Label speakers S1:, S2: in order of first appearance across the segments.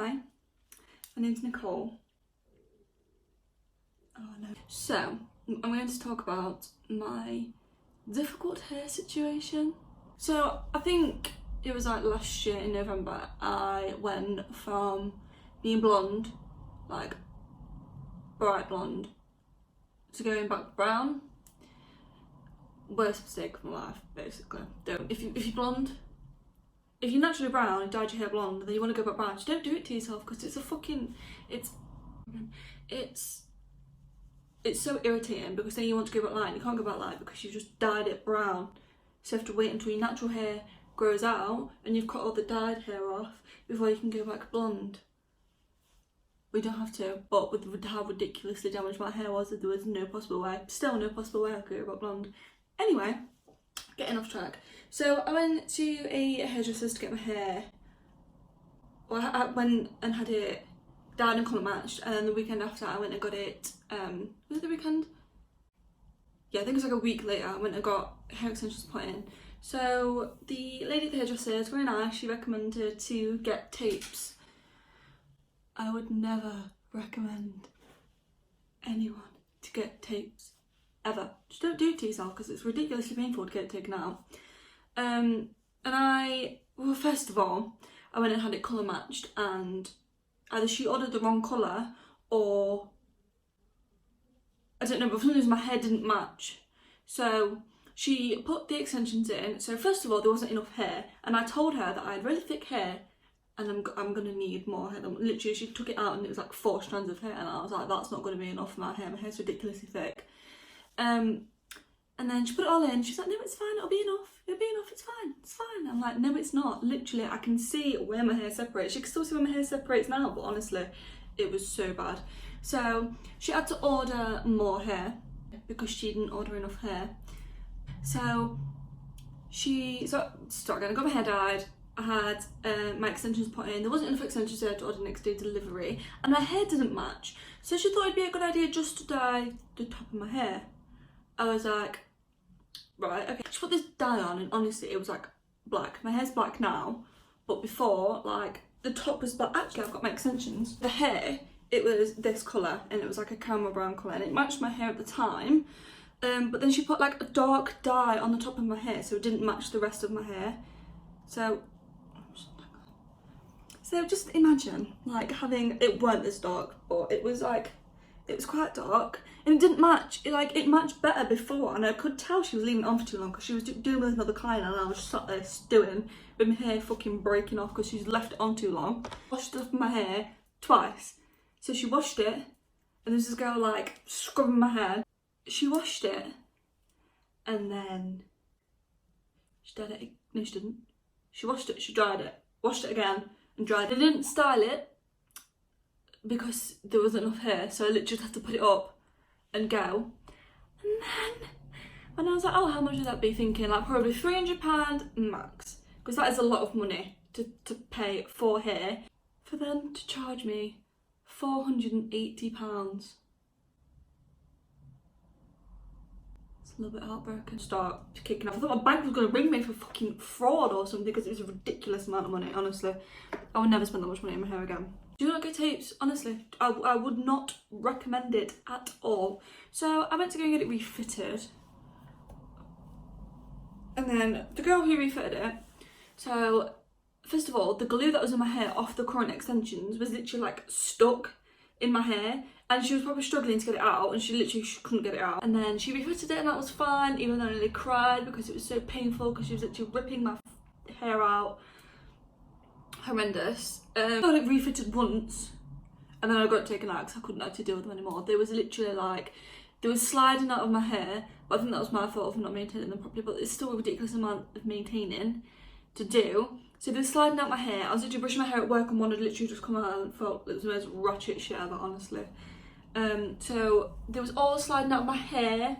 S1: Hi, my name's Nicole. Oh no. So, I'm going to talk about my difficult hair situation. So, I think it was like last year in November, I went from being blonde, like bright blonde, to going back brown. Worst mistake of my life, basically. If you're blonde, if you're naturally brown and dyed your hair blonde and then you want to go back brown, just don't do it to yourself, because it's so irritating, because then you want to go back light and you can't go back light because you've just dyed it brown. So you have to wait until your natural hair grows out and you've cut all the dyed hair off before you can go back blonde. We don't have to, but with how ridiculously damaged my hair was, there was no possible way, still no possible way I could go back blonde. Anyway, getting off track. So I went to a hairdresser's to get my hair. Well, I went and had it dyed and colour matched, and then the weekend after I went and got it, was it the weekend? Yeah, I think it was like a week later, I went and got hair extensions put in. So the lady at the hairdresser is very nice, she recommended to get tapes. I would never recommend anyone to get tapes, ever. Just don't do it to yourself, because it's ridiculously painful to get it taken out. Well, first of all, I went and had it colour matched, and either she ordered the wrong colour or I don't know, but for some reason my hair didn't match. So she put the extensions in. So first of all, there wasn't enough hair, and I told her that I had really thick hair and I'm gonna need more hair. Literally, she took it out and it was like 4 strands of hair, and I was like, that's not gonna be enough for my hair. My hair's ridiculously thick. And then she put it all in. She's like, no, it's fine, it'll be enough. It'll be enough, it's fine, it's fine. I'm like, no, it's not. Literally, I can see where my hair separates. You can still see where my hair separates now, but honestly, it was so bad. So she had to order more hair because she didn't order enough hair. So again, I got my hair dyed. I had my extensions put in. There wasn't enough extensions there to order next day delivery, and my hair didn't match. So she thought it'd be a good idea just to dye the top of my hair. I was like, right, okay. She put this dye on, and honestly, it was like black. My hair's black now, but before, like, the top was black. Actually, I've got my extensions. The hair, it was this colour, and it was like a caramel brown colour, and it matched my hair at the time. But then she put like a dark dye on the top of my hair, so it didn't match the rest of my hair. So just imagine like having, it weren't this dark, but it was quite dark, and it didn't match. It matched better before, and I could tell she was leaving it on for too long because she was doing with another client, and I was just sat there stewing with my hair fucking breaking off because she's left it on too long. Washed up my hair twice. So she washed it, and there's this girl like scrubbing my hair. She washed it, and then she dyed it. No, she didn't. She washed it, she dried it, washed it again, and dried it. I didn't style it because there wasn't enough hair, so I literally had to put it up and go. And then when I was like, oh, how much would that be? Thinking like probably £300 max, because that is a lot of money to pay for hair, for them to charge me £480. A little bit heartbroken. Start kicking off. I thought my bank was going to ring me for fucking fraud or something, because it was a ridiculous amount of money. Honestly, I would never spend that much money on my hair again. Do not get tapes, honestly. I would not recommend it at all. So I went to go and get it refitted, and then the girl who refitted it, so first of all, the glue that was in my hair off the current extensions was literally like stuck in my hair, and she was probably struggling to get it out, and she literally couldn't get it out. And then she refitted it, and that was fine, even though I nearly cried because it was so painful, because she was literally ripping my hair out. Horrendous. I got it refitted once, and then I got it taken out because I couldn't actually deal with them anymore. There was literally like, they were sliding out of my hair, but I think that was my fault for not maintaining them properly, but it's still a ridiculous amount of maintaining to do. So they were sliding out my hair. I was literally brushing my hair at work, and one had literally just come out and felt it was the most ratchet shit ever, honestly. So there was all sliding out of my hair.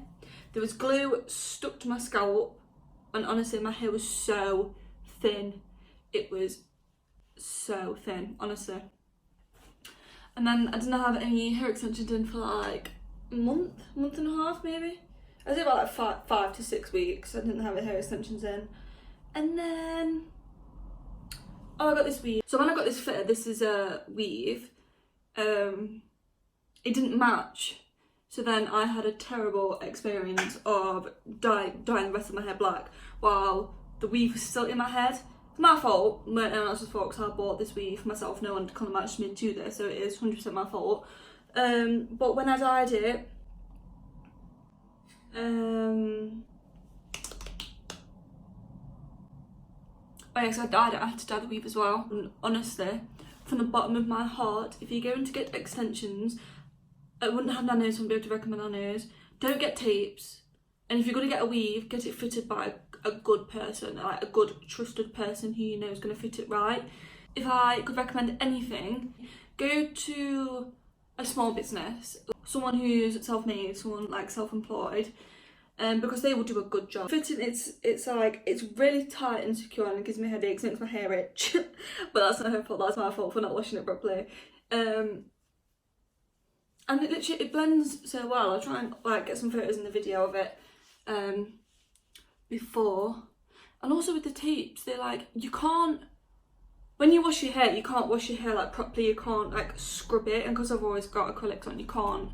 S1: There was glue stuck to my scalp, and honestly, my hair was so thin. It was so thin, honestly. And then I didn't have any hair extensions in for like a month and a half maybe. I did about like 5 to 6 weeks. I didn't have the hair extensions in, and then oh, I got this weave. So when I got this fitted, this is a weave. It didn't match. So then I had a terrible experience of dyeing the rest of my hair black while the weave was still in my head. It's my fault, no one else's fault, because I bought this weave for myself. No one colour matched me to this, so it is 100% my fault. But when I dyed it, oh yeah, so I dyed it, I had to dye the weave as well. And honestly, from the bottom of my heart, if you're going to get extensions, I wouldn't have nanos, I wouldn't be able to recommend nanos. Don't get tapes. And if you're going to get a weave, get it fitted by a good person, like a good trusted person who you know is going to fit it right. If I could recommend anything, go to a small business, someone who's self-made, someone like self-employed, because they will do a good job. Fitting, it's like, it's really tight and secure and it gives me headaches, makes my hair itch. But that's not her fault, that's my fault for not washing it properly. And it literally, it blends so well. I'll try and like get some photos in the video of it before. And also with the tapes, they're like, you can't, when you wash your hair, you can't wash your hair like properly, you can't like scrub it, and because I've always got acrylics on, you can't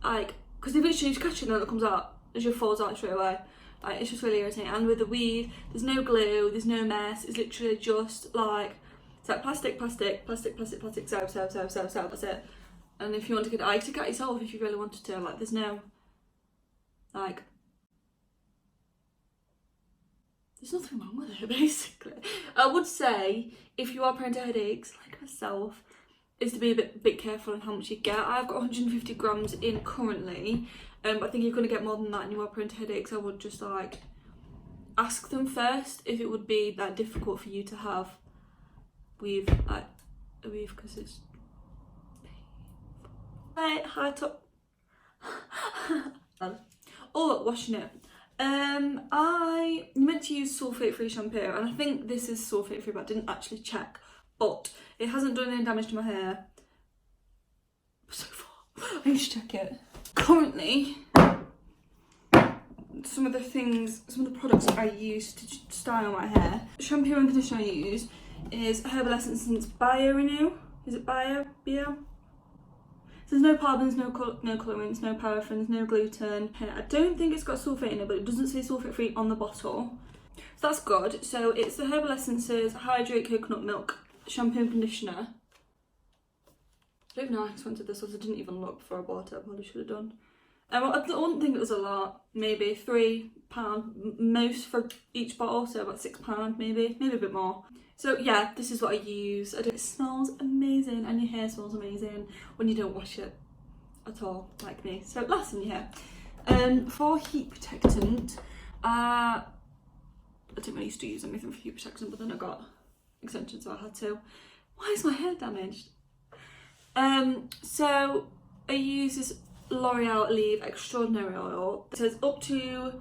S1: like, because they literally just catch it and then it comes out, it just falls out straight away. Like, it's just really irritating. And with the weave, there's no glue, there's no mess, it's literally just like, it's like plastic, so, that's it. And if you want to get it, I could get it yourself if you really wanted to, like, there's no, like, there's nothing wrong with it, basically. I would say, if you are prone to headaches, like myself, is to be a bit careful on how much you get. I've got 150 grams in currently, but I think you're going to get more than that and you are prone to headaches. I would just, like, ask them first if it would be that difficult for you to have weave, like, a weave, because it's... Right, high top. Oh, washing it. I meant to use sulfate-free shampoo, and I think this is sulfate-free, but I didn't actually check. But it hasn't done any damage to my hair so far. I need to check it. Currently, some of the products that I use to style my hair, the shampoo and conditioner I use is Herbal Essence's BioRenew. Is it Bio? There's no parabens, no colorants, no paraffins, no gluten. I don't think it's got sulfate in it, but it doesn't say sulfate free on the bottle. So that's good. So it's the Herbal Essence's Hydrate Coconut Milk Shampoo and Conditioner. I don't know how expensive this was. I didn't even look before I bought it. I probably should have done. I wouldn't think it was a lot. Maybe £3 most for each bottle, so about £6 maybe a bit more. So yeah, this is what I use. It smells amazing and your hair smells amazing when you don't wash it at all, like me. So it lasts in your hair. For heat protectant, I didn't really used to use anything for heat protection, but then I got extensions, so I had to. Why is my hair damaged? So I use this L'Oreal Elvive Extraordinary Oil. It says up to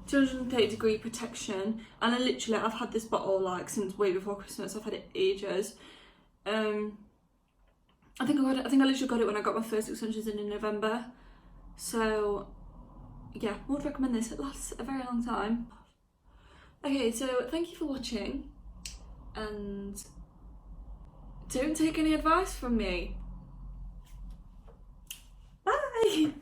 S1: 230-degree protection, and I've had this bottle like since way before Christmas. I've had it ages. I think I literally got it when I got my first extensions in November. So yeah, I would recommend this. It lasts a very long time. Okay, so thank you for watching, and don't take any advice from me. Bye.